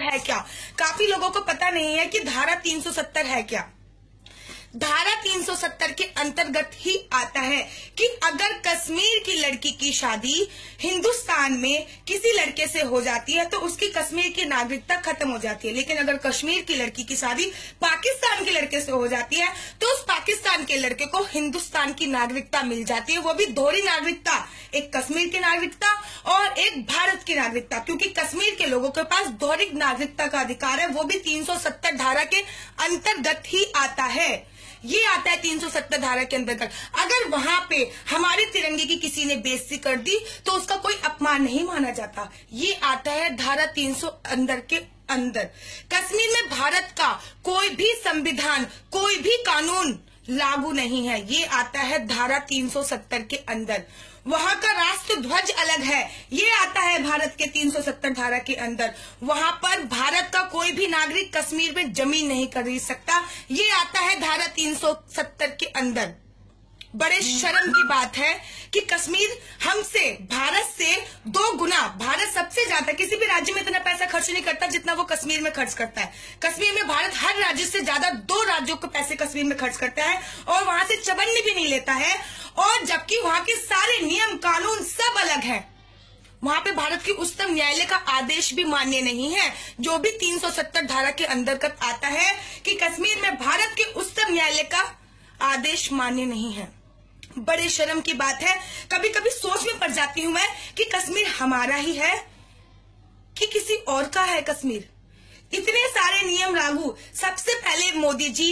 370 है क्या? काफी लोगों को पता नहीं है कि धारा 370 है क्या। धारा 370 के अंतर्गत ही आता है कि अगर कश्मीर की लड़की की शादी हिंदुस्तान में किसी लड़के से हो जाती है तो उसकी कश्मीर की नागरिकता खत्म हो जाती है, लेकिन अगर कश्मीर की लड़की की शादी पाकिस्तान के लड़के से हो जाती है तो उस पाकिस्तान के लड़के को हिंदुस्तान की नागरिकता मिल जाती है, वो भी दोहरी नागरिकता, एक कश्मीर की नागरिकता और एक भारत की नागरिकता, क्योंकि कश्मीर के लोगों के पास दोहरी नागरिकता का अधिकार है, वो भी 370 धारा के अंतर्गत ही आता है। ये आता है 370 धारा के अंतर्गत। अगर वहां पे हमारे तिरंगे की किसी ने बेइज्जती कर दी तो उसका कोई अपमान नहीं माना जाता। ये आता है धारा 300 के अंदर। कश्मीर में भारत का कोई भी संविधान, कोई भी कानून लागू नहीं है, ये आता है धारा 370 के अंदर। वहां का राष्ट्र ध्वज अलग है, ये आता है भारत के 370 धारा के अंदर। वहां पर भारत का कोई भी नागरिक कश्मीर में जमीन नहीं खरीद सकता, ये आता है धारा 370 के अंदर। बड़े शर्म की बात है कि कश्मीर हमसे, भारत से 2 गुना, भारत सबसे ज्यादा किसी भी राज्य में इतना पैसा खर्च नहीं करता जितना वो कश्मीर में खर्च करता है। कश्मीर में भारत हर राज्य से ज्यादा 2 राज्यों को पैसे कश्मीर में खर्च करता है और वहां से चवन्नी भी नहीं लेता है, और जबकि वहां के सारे नियम कानून सब अलग है। वहां पे भारत की उच्चतम न्यायालय का आदेश भी मान्य नहीं है, जो भी 370 धारा के अंतर्गत आता है कि कश्मीर में भारत के उच्चतम न्यायालय का आदेश मान्य नहीं है। बड़े शर्म की बात है। कभी कभी सोच में पड़ जाती हूं मैं कि कश्मीर हमारा ही है कि किसी और का है कश्मीर। इतने सारे नियम लागू। सबसे पहले मोदी जी,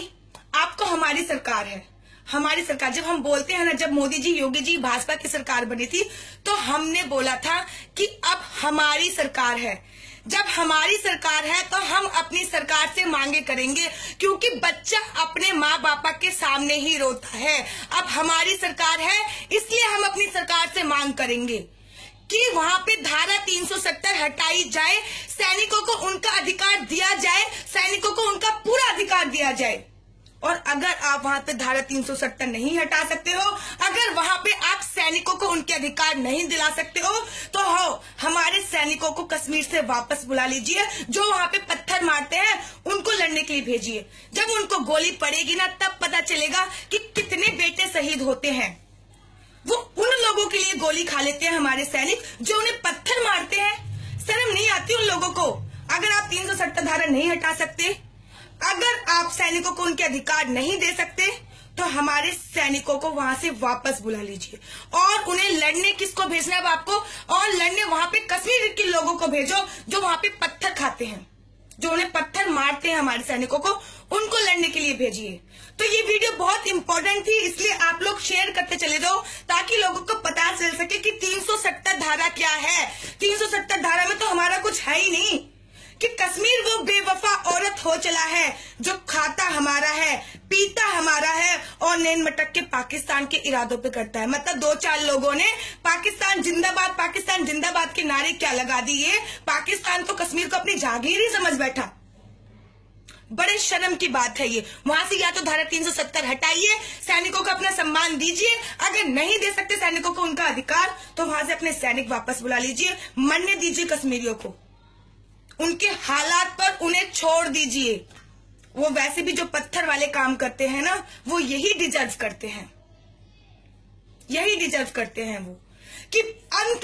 आपको हमारी सरकार है, हमारी सरकार। जब हम बोलते हैं ना, जब मोदी जी, योगी जी, भाजपा की सरकार बनी थी तो हमने बोला था कि अब हमारी सरकार है। जब हमारी सरकार है तो हम अपनी सरकार से मांगे करेंगे, क्योंकि बच्चा अपने माँ बापा के सामने ही रोता है। अब हमारी सरकार है इसलिए हम अपनी सरकार से मांग करेंगे कि वहां पे धारा 370 हटाई जाए, सैनिकों को उनका अधिकार दिया जाए, सैनिकों को उनका पूरा अधिकार दिया जाए। और अगर आप वहां पे धारा 370 नहीं हटा सकते हो, अगर वहां पे आप सैनिकों को उनके अधिकार नहीं दिला सकते हो, तो हमारे सैनिकों को कश्मीर से वापस बुला लीजिए। जो वहां पे पत्थर मारते हैं उनको लड़ने के लिए भेजिए। जब उनको गोली पड़ेगी ना, तब पता चलेगा कि कितने बेटे शहीद होते हैं। वो उन लोगों के लिए गोली खा लेते हैं हमारे सैनिक जो उन्हें पत्थर मारते हैं। शर्म नहीं आती उन लोगों को? अगर आप 370 धारा नहीं हटा सकते, अगर आप सैनिकों को उनके अधिकार नहीं दे सकते, तो हमारे सैनिकों को वहां से वापस बुला लीजिए और उन्हें लड़ने किसको भेजना है आपको? और लड़ने वहां पे कश्मीर के लोगों को भेजो जो वहां पे पत्थर खाते हैं, जो उन्हें पत्थर मारते हैं हमारे सैनिकों को, उनको लड़ने के लिए भेजिए। तो ये वीडियो बहुत इंपॉर्टेंट थी, इसलिए आप लोग शेयर करते चले जाओ ताकि लोगों को पता चल सके कि 370 धारा क्या है। 370 धारा में तो हमारा कुछ है ही नहीं कि कश्मीर वो बेवफा औरत हो चला है जो खाता हमारा है, पीता हमारा है और नैन मटक के पाकिस्तान के इरादों पे करता है। मतलब 2-4 लोगों ने पाकिस्तान जिंदाबाद के नारे क्या लगा दिए, पाकिस्तान तो कश्मीर को अपनी जागीर ही समझ बैठा। बड़े शर्म की बात है ये। वहां से या तो धारा 370 हटाइए, सैनिकों को अपना सम्मान दीजिए, अगर नहीं दे सकते सैनिकों को उनका अधिकार तो वहां से अपने सैनिक वापस बुला लीजिए, मरने दीजिए कश्मीरियों को, उनके हालात पर उन्हें छोड़ दीजिए। वो वैसे भी जो पत्थर वाले काम करते हैं ना, वो यही डिजर्व करते हैं, वो कि अंत